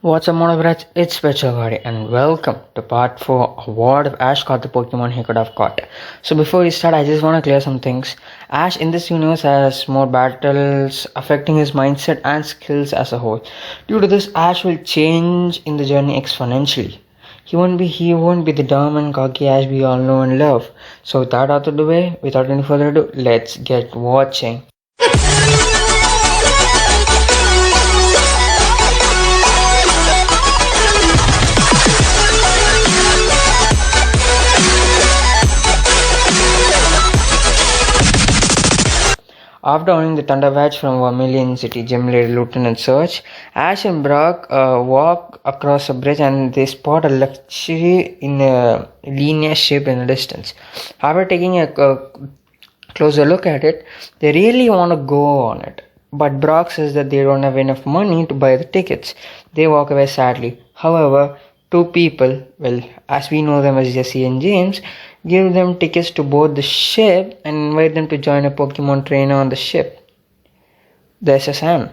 What's up, Monobrats? It's Pechagari, and welcome to part 4 of what if Ash caught the Pokemon he could have caught. So, before we start, I just want to clear some things. Ash in this universe has more battles affecting his mindset and skills as a whole. Due to this, Ash will change in the journey exponentially. He won't be the dumb and cocky Ash we all know and love. So, with that out of the way, without any further ado, let's get watching. After owning the Thunder Badge from Vermilion City Gym Leader Lieutenant Search, Ash and Brock walk across a bridge and they spot a luxury in a linear shape in the distance. After taking a closer look at it, they really want to go on it. But Brock says that they don't have enough money to buy the tickets. They walk away sadly. However, two people, well, as we know them as Jesse and James, give them tickets to board the ship and invite them to join a Pokemon trainer on the ship, the SS Anne.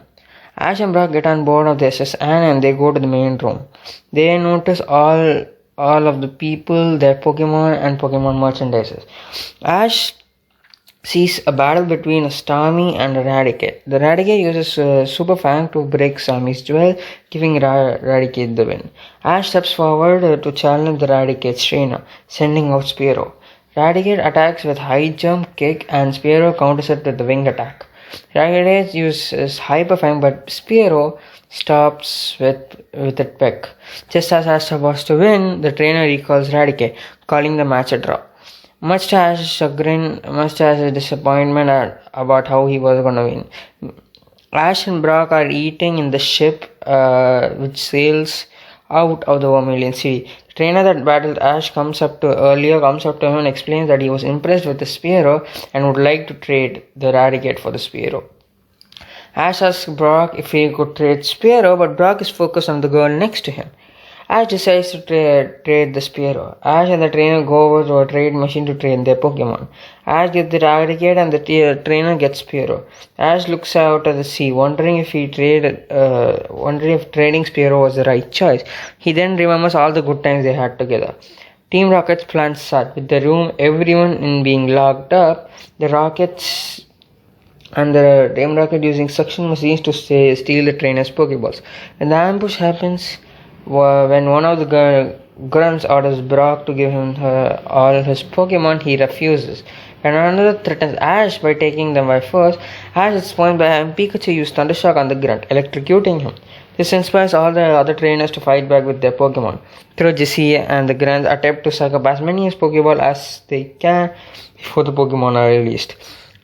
Ash and Brock get on board of the SS Anne and they go to the main room. They notice all of the people, their Pokemon and Pokemon merchandises. Ash sees a battle between a Starmie and a Raticate. The Raticate uses Super Fang to break Starmie's jewel, giving Raticate the win. Ash steps forward to challenge the Raticate's trainer, sending out Spearow. Raticate attacks with high jump, kick, and Spearow counters it with the wing attack. Raticate uses Hyper Fang, but Spearow stops with a peck. Just as Ash was to win, the trainer recalls Raticate, calling the match a draw. Much to Ash's chagrin, much to Ash's disappointment about how he was going to win, Ash and Brock are eating in the ship which sails out of the Vermilion City. The trainer that battled Ash comes up to him and explains that he was impressed with the Spearow and would like to trade the Raticate for the Spearow. Ash asks Brock if he could trade Spearow, but Brock is focused on the girl next to him. Ash decides to trade the Spearow. Ash and the trainer go over to a trade machine to trade their Pokemon. Ash gets the Raticate and the trainer gets Spearow. Ash looks out at the sea, wondering if trading Spearow was the right choice. He then remembers all the good times they had together. Team Rocket's plans start with everyone in being locked up. The Rockets and the Team Rocket using suction machines to steal the trainer's Pokeballs. When the ambush happens, when one of the grunts orders Brock to give him all his Pokemon, he refuses. When another threatens Ash by taking them by force, Ash is spoiled by having Pikachu use Thundershock on the grunt, electrocuting him. This inspires all the other trainers to fight back with their Pokemon. Through Jesse and the grunts attempt to suck up as many Pokeball as they can before the Pokemon are released.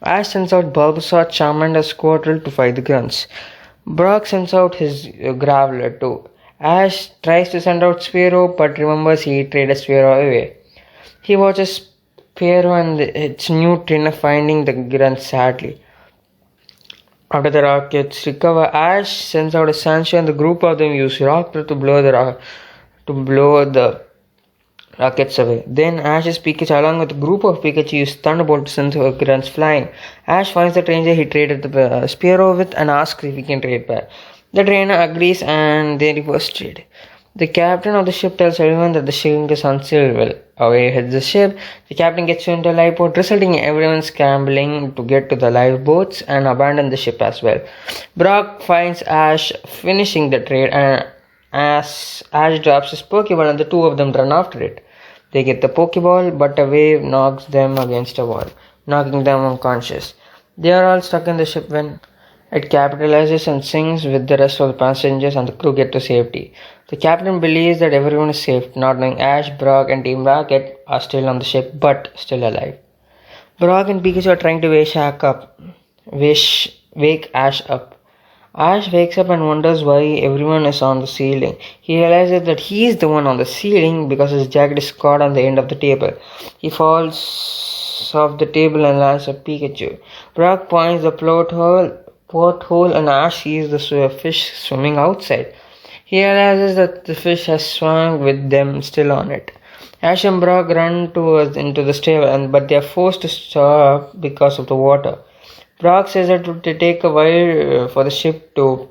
Ash sends out Bulbasaur, Charmander, Squirtle to fight the grunts. Brock sends out his Graveler too. Ash tries to send out Spearow, but remembers he traded Spearow away. He watches Spearow and its new trainer finding the grunt sadly. After the Rockets recover, Ash sends out a Sancho and the group of them use Rocket to blow the Rockets away. Then Ash's Pikachu along with a group of Pikachu use Thunderbolt to send the grunts flying. Ash finds the trainer he traded the Spearow with and asks if he can trade back. The trainer agrees and they reverse trade. The captain of the ship tells everyone that the ship is unsailed. Well, away heads the ship. The captain gets you into a lifeboat, resulting in everyone scrambling to get to the lifeboats and abandon the ship as well. Brock finds Ash finishing the trade, and as Ash drops his Pokeball and the two of them run after it. They get the Pokeball, but a wave knocks them against a wall, knocking them unconscious. They are all stuck in the ship when it capitalizes and sinks with the rest of the passengers and the crew get to safety. The captain believes that everyone is safe, not knowing Ash, Brock and Team Rocket are still on the ship but still alive. Brock and Pikachu are trying to wake Ash up. Ash wakes up and wonders why everyone is on the ceiling. He realizes that he is the one on the ceiling because his jacket is caught on the end of the table. He falls off the table and lands at Pikachu. Brock points the porthole and Ash sees the fish swimming outside. He realizes that the fish has swum with them still on it. Ash and Brock run into the stable, but they are forced to stop because of the water. Brock says that it would take a while for the ship to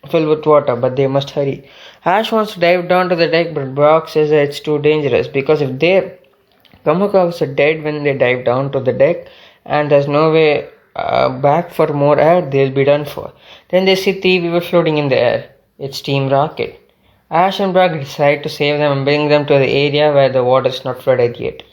fill with water, but they must hurry. Ash wants to dive down to the deck, but Brock says that it's too dangerous because if they come across a dead when they dive down to the deck and there's no way back for more air, they'll be done for. Then they see three people floating in the air. It's Team Rocket. Ash and Brock decide to save them and bring them to the area where the water is not flooded yet.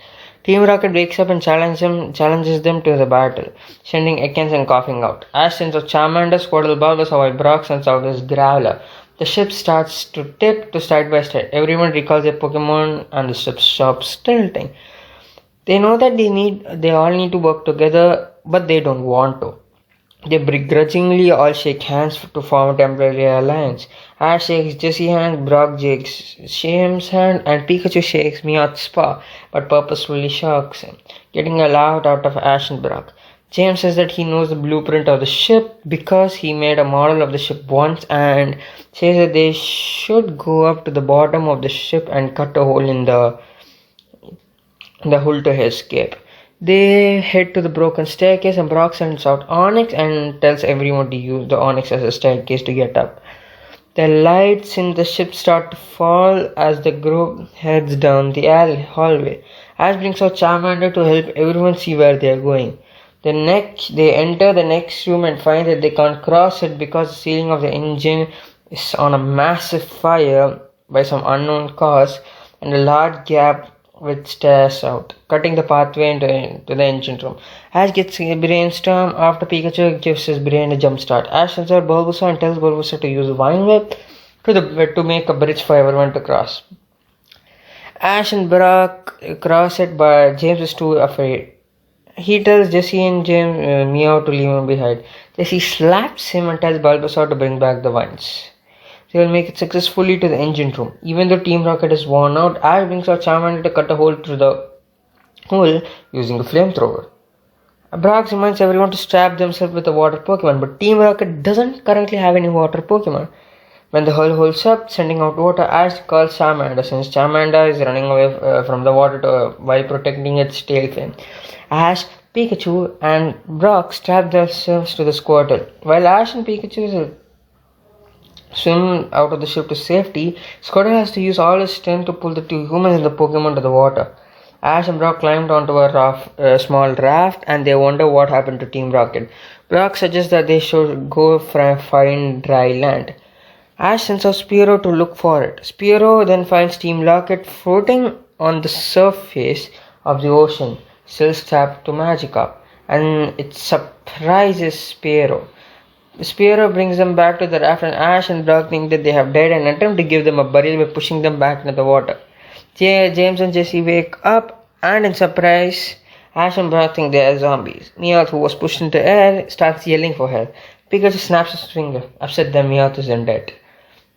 Team Rocket wakes up and challenges them to the battle, sending Ekans and coughing out. Ash sends out Charmander, Squirtle, Bulbasaur, while Brock sends out his Graveler. The ship starts to tip to side by side. Everyone recalls their Pokemon and the ship stops tilting. They know that they all need to work together, but they don't want to. They begrudgingly all shake hands to form a temporary alliance. Ash shakes Jesse's hand, Brock shakes James' hand, and Pikachu shakes Meowth's paw, but purposefully shocks him, getting a laugh out of Ash and Brock. James says that he knows the blueprint of the ship because he made a model of the ship once and says that they should go up to the bottom of the ship and cut a hole in the hull to escape. They head to the broken staircase and Brock sends out Onyx and tells everyone to use the Onyx as a staircase to get up. The lights in the ship start to fall as the group heads down the hallway. Ash brings out Charmander to help everyone see where they are going. They enter the next room and find that they can't cross it because the ceiling of the engine is on a massive fire by some unknown cause and a large gap which stares out, cutting the pathway into the engine room. Ash gets a brainstorm after Pikachu gives his brain a jump start. Ash sends out Bulbasaur and tells Bulbasaur to use Vine Whip to make a bridge for everyone to cross. Ash and Brock cross it, but James is too afraid. He tells Jesse and James Meow to leave him behind. Jesse slaps him and tells Bulbasaur to bring back the vines. They will make it successfully to the engine room. Even though Team Rocket is worn out, Ash brings out Charmander to cut a hole through the hole using a flamethrower. Brock reminds everyone to strap themselves with a water Pokemon, but Team Rocket doesn't currently have any water Pokemon. When the hull holds up, sending out water, Ash calls Charmander since Charmander is running away from the water while protecting its tail fin. Ash, Pikachu, and Brock strap themselves to the Squirtle. While Ash and Pikachu swim out of the ship to safety, Squirtle has to use all his strength to pull the two humans and the Pokemon to the water. Ash and Brock climbed onto a small raft and they wonder what happened to Team Rocket. Brock suggests that they should go find dry land. Ash sends out Spearow to look for it. Spearow then finds Team Rocket floating on the surface of the ocean, still strapped to Magikarp, and it surprises Spearow. Spearow brings them back to the raft and Ash and Brock think that they have died and attempt to give them a burial by pushing them back into the water. James and Jesse wake up and in surprise, Ash and Brock think they are zombies. Meowth, who was pushed into air, starts yelling for help. Pikachu snaps his finger, upset that Meowth isn't dead.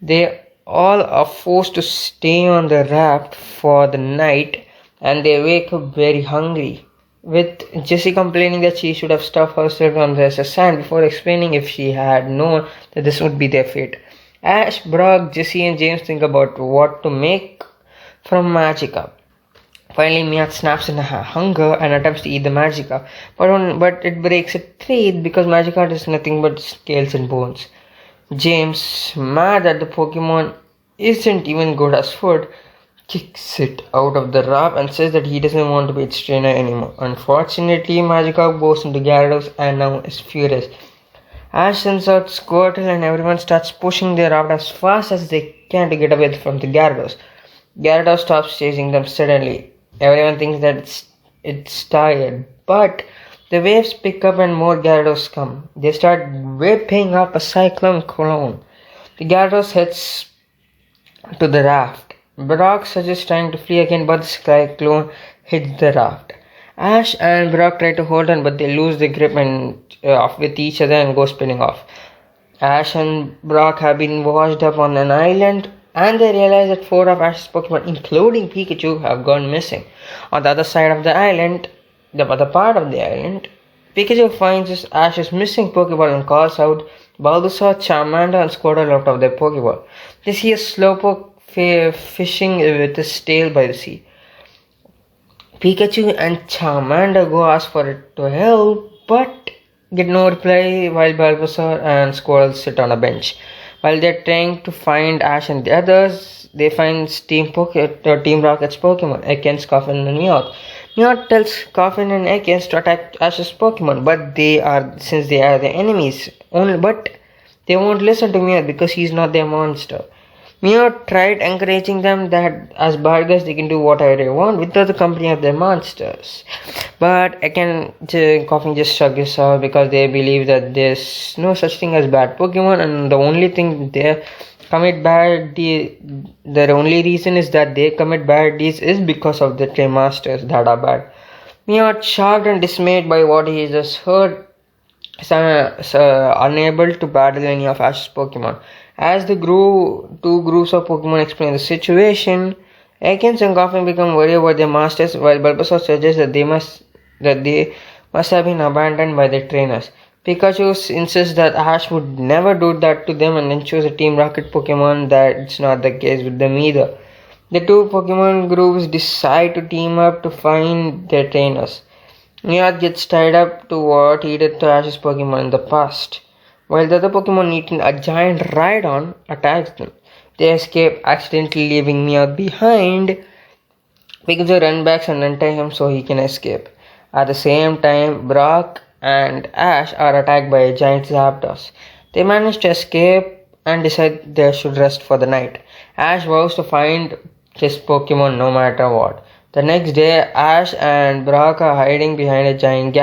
They all are forced to stay on the raft for the night and they wake up very hungry, with Jessie complaining that she should have stuffed herself on the sand before explaining if she had known that this would be their fate. Ash, Brock, Jessie and James think about what to make from Magikarp. Finally, Meowth snaps in hunger and attempts to eat the Magikarp, but it breaks its teeth because Magikarp is nothing but scales and bones. James, mad that the Pokemon isn't even good as food, kicks it out of the raft and says that he doesn't want to be its trainer anymore. Unfortunately, Magikarp goes into Gyarados and now is furious. Ash sends out Squirtle and everyone starts pushing their raft as fast as they can to get away from the Gyarados. Gyarados stops chasing them suddenly. Everyone thinks that it's tired, but the waves pick up and more Gyarados come. They start whipping up a cyclone clone. The Gyarados heads to the raft. Brock suggests trying to flee again, but the cyclone hits the raft. Ash and Brock try to hold on, but they lose their grip with each other and go spinning off. Ash and Brock have been washed up on an island, and they realize that 4 of Ash's Pokemon, including Pikachu, have gone missing. On the other side of the island, the other part of the island, Pikachu finds Ash's missing Pokeball and calls out Bulbasaur, Charmander, and Squirtle out of their Pokeball. They see a Slowpoke fishing with his tail by the sea. Pikachu and Charmander go ask for it to help, but get no reply while Bulbasaur and Squirtle sit on a bench. While they're trying to find Ash and the others, they find Team Rocket's Pokemon, Ekans, Coffin, and Meowth. Meowth tells Coffin and Ekans to attack Ash's Pokemon, but since they are the enemies, but they won't listen to Meowth because he's not their monster. Meowth tried encouraging them that as bad guys they can do whatever they want without the company of their monsters. But Coffin just shrugged his off because they believe that there's no such thing as bad Pokemon, and the only thing they commit bad deeds, the only reason is that they commit bad deeds is because of the train masters that are bad. Meowth, shocked and dismayed by what he just heard, is unable to battle any of Ash's Pokemon. As the two groups of Pokemon explain the situation, Ekans and Coffin become worried about their masters, while Bulbasaur suggests that they must have been abandoned by their trainers. Pikachu insists that Ash would never do that to them and then choose a Team Rocket Pokemon. That's not the case with them either. The two Pokemon groups decide to team up to find their trainers. Meowth gets tied up to what he did to Ash's Pokemon in the past, while the other Pokemon eating a giant Rhydon attacks them. They escape, accidentally leaving Meowth behind. Pikachu runs back and untie him so he can escape. At the same time, Brock and Ash are attacked by a giant Zapdos. They manage to escape and decide they should rest for the night. Ash vows to find his Pokemon no matter what. The next day, Ash and Brock are hiding behind a giant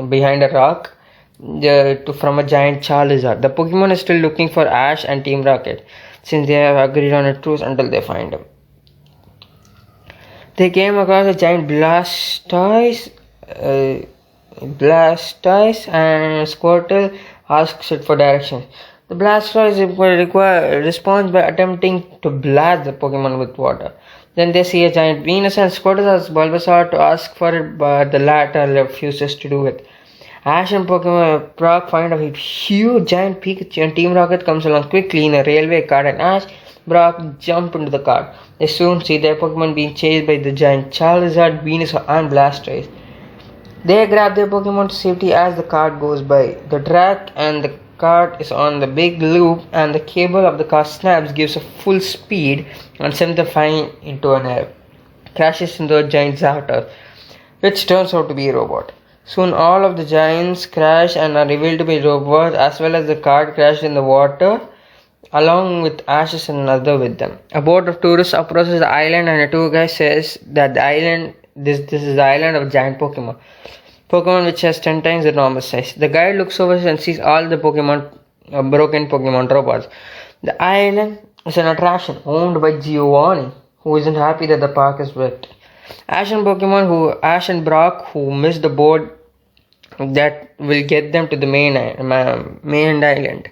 behind a rock from a giant Charizard. The Pokemon is still looking for Ash and Team Rocket, since they have agreed on a truce until they find him. They came across a giant Blastoise and Squirtle asks it for directions. The Blastoise responds by attempting to blast the Pokemon with water. Then they see a giant Venus and Squirtle asks Bulbasaur to ask for it, but the latter refuses to do it. Ash and Pokemon Brock find a huge giant Pikachu and Team Rocket comes along quickly in a railway cart, and Ash Brock jump into the cart. They soon see their Pokemon being chased by the giant Charizard, Venusaur and Blastoise. They grab their Pokemon to safety as the cart goes by. The track and the cart is on the big loop, and the cable of the car snaps, gives a full speed and sends them flying into an air. Crashes into a giant Zapdos, which turns out to be a robot. Soon all of the giants crash and are revealed to be robots, as well as the cart crashed in the water along with Ashes and another with them. A boat of tourists approaches the island, and a tour guide says that this is the island of giant Pokemon which has 10 times the normal size. The guide looks over and sees all the broken Pokemon robots. The island is an attraction owned by Giovanni, who isn't happy that the park is wrecked. Ash and Brock, who miss the boat that will get them to the main island.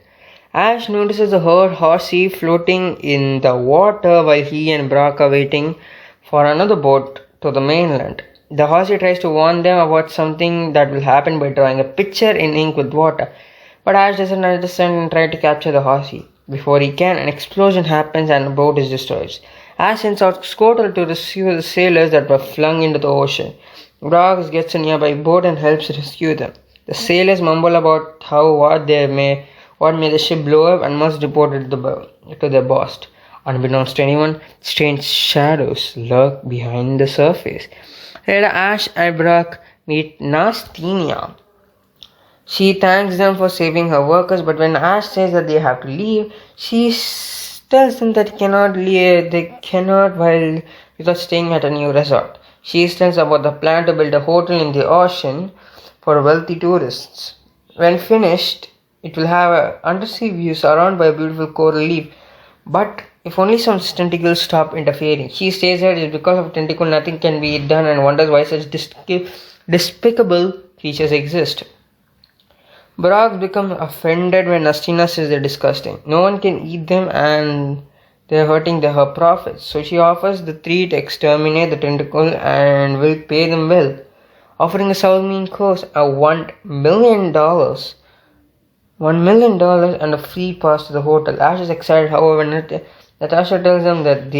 Ash notices a horsey floating in the water while he and Brock are waiting for another boat to the mainland. The horsey tries to warn them about something that will happen by drawing a picture in ink with water, but Ash doesn't understand and tries to capture the horsey. Before he can, an explosion happens and the boat is destroyed. Ash sends out Squirtle to rescue the sailors that were flung into the ocean. Brock gets a nearby boat and helps rescue them. The sailors mumble about what made the ship blow up and must report it to their boss. Unbeknownst to anyone, strange shadows lurk behind the surface. Later, Ash and Brock meet Nastina. She thanks them for saving her workers, but when Ash says that they have to leave, she tells them that they cannot while without staying at a new resort. She tells about the plan to build a hotel in the ocean for wealthy tourists. When finished, it will have an undersea view surrounded by a beautiful coral reef, but if only some tentacles stop interfering. She says that it's because of tentacle nothing can be done and wonders why such despicable creatures exist. Brock becomes offended when Nastina says they're disgusting. No one can eat them and they're hurting her profits. So she offers the three to exterminate the tentacle and will pay them well, offering a South Mean course a $1 million. $1 million and a free pass to the hotel. Ash is excited, however, Natasha tells them that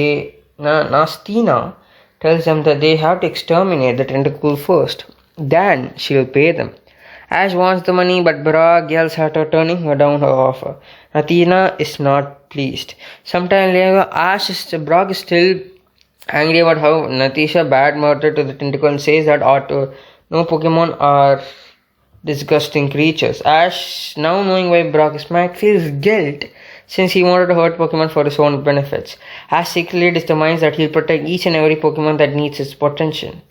Nastina tells them that they have to exterminate the tentacle first. Then she'll pay them. Ash wants the money, but Brock yells at her, turning her down her offer. Athena is not pleased. Sometime later, Brock is still angry about how Natisha bad murder to the tentacle and says that no Pokemon are disgusting creatures. Ash, now knowing why Brock is mad, feels guilt since he wanted to hurt Pokemon for his own benefits. Ash secretly determines that he'll protect each and every Pokemon that needs his protection.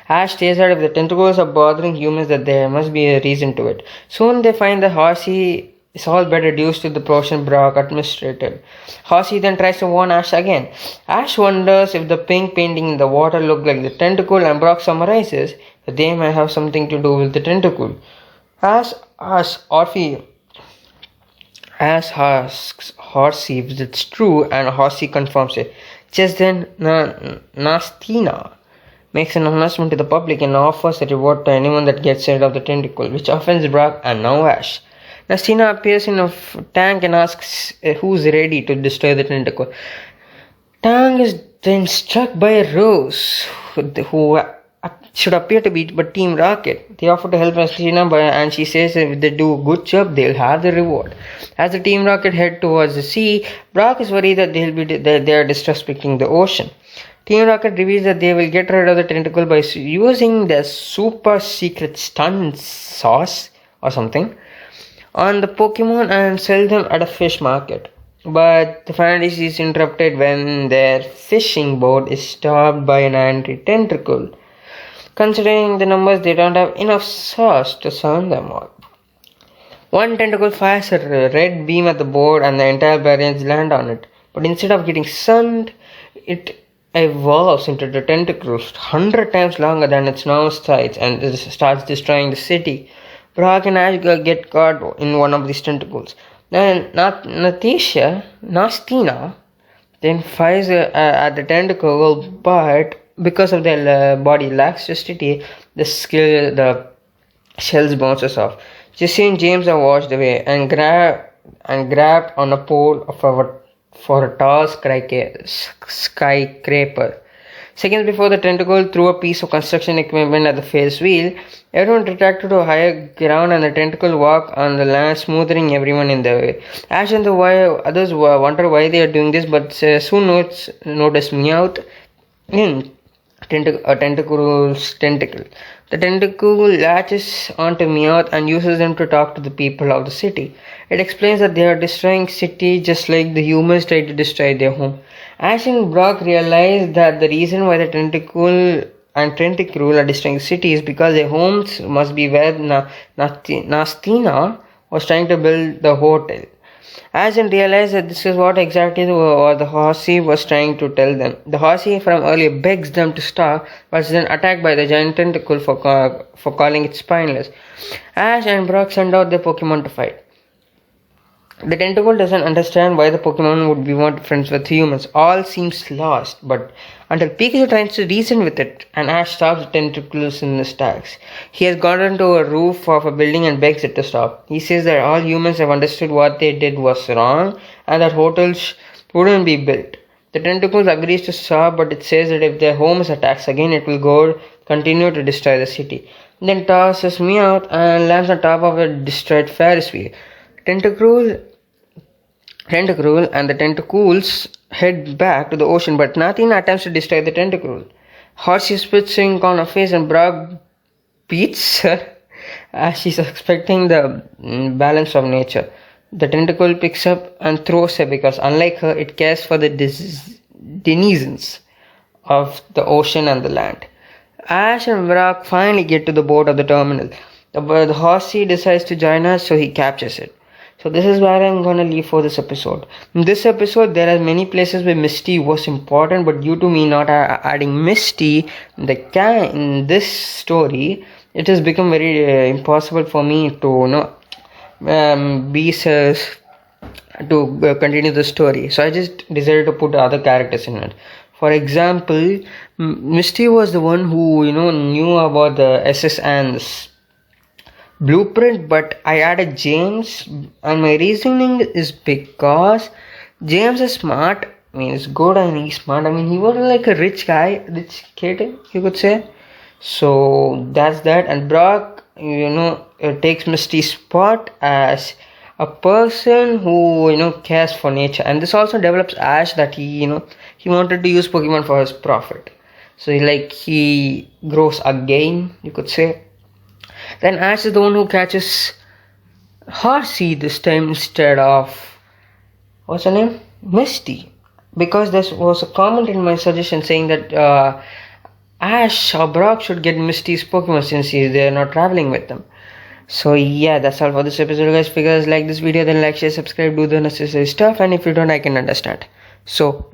Ash states that if the tentacles are bothering humans, that there must be a reason to it. Soon they find that Horsey is all but reduced to the portion Brock administrated. Horsey then tries to warn Ash again. Ash wonders if the pink painting in the water looked like the tentacle, and Brock summarizes that they may have something to do with the tentacle. Ash asks Horsey if it's true, and Horsey confirms it. Just then, Nastina makes an announcement to the public and offers a reward to anyone that gets rid of the tentacle, which offends Brock and now Ash. Nastina appears in a tank and asks who's ready to destroy the tentacle. Tang is then struck by a Rose, who should appear to be but Team Rocket. They offer to help Nastina, and she says if they do a good job, they'll have the reward. As the Team Rocket head towards the sea, Brock is worried that they are disrespecting the ocean. Team Rocket reveals that they will get rid of the tentacle by using their super secret stun sauce or something on the Pokemon and sell them at a fish market. But the fantasy is interrupted when their fishing boat is stopped by an anti-tentacle. Considering the numbers, they don't have enough sauce to surround them all. One tentacle fires a red beam at the boat and the entire barriers land on it. But instead of getting sunned, it evolves into the tentacles 100 times longer than its normal size and starts destroying the city. Brock and Ash get caught in one of these tentacles. Then Nastina then fires at the tentacle, but because of their body laxity, the shells bounces off. Jesse and James are washed away and grabbed on a pole for a tall skyscraper. Seconds before the tentacle threw a piece of construction equipment at the Ferris wheel, everyone retracted to a higher ground and the tentacle walked on the land, smoothing everyone in their way. Ash and the others wonder why they are doing this, but soon notice Meowth in a tentacle's tentacle. The tentacle latches onto Meowth and uses them to talk to the people of the city. It explains that they are destroying city just like the humans try to destroy their home. Ash and Brock realize that the reason why the tentacruel are destroying the city is because their homes must be where Nastina was trying to build the hotel. Ash and realize that this is what exactly what the Horsey was trying to tell them. The Horsey from earlier begs them to stop, but is then attacked by the giant tentacle for calling it spineless. Ash and Brock send out their Pokemon to fight. The tentacle doesn't understand why the Pokemon would be want friends with humans. All seems lost, but until Pikachu tries to reason with it, and Ash stops the tentacles in the stacks. He has gotten to a roof of a building and begs it to stop. He says that all humans have understood what they did was wrong, and that hotels wouldn't be built. The tentacles agrees to stop, but it says that if their home is attacked again, it will continue to destroy the city. Then tosses me out and lands on top of a destroyed Ferris wheel. Tentacruel and the tentacles head back to the ocean, but nothing attempts to destroy the tentacruel. Horsey spits ink on her face and Brock beats her as she's expecting the balance of nature. The tentacle picks up and throws her because, unlike her, it cares for the denizens of the ocean and the land. Ash and Brock finally get to the boat of the terminal. The Horsey decides to join us, so he captures it. So this is where I'm gonna leave for this episode. In this episode, there are many places where Misty was important, but due to me not adding Misty in this story, it has become very impossible for me to continue the story. So I just decided to put other characters in it. For example, Misty was the one who knew about the SS and blueprint, but I added James, and my reasoning is because James is smart. I mean, he's good and he's smart. I mean, he was like a rich kid, you could say. So that's that. And Brock, takes Misty's spot as a person who cares for nature. And this also develops Ash, that he wanted to use Pokemon for his profit. So he grows again, you could say. Then Ash is the one who catches Horsey this time instead of, what's her name, Misty, because there was a comment in my suggestion saying that Ash or Brock should get Misty's Pokemon since they're not traveling with them. So yeah, that's all for this episode, guys. If you guys like this video, then like, share, subscribe, do the necessary stuff, and if you don't, I can understand. So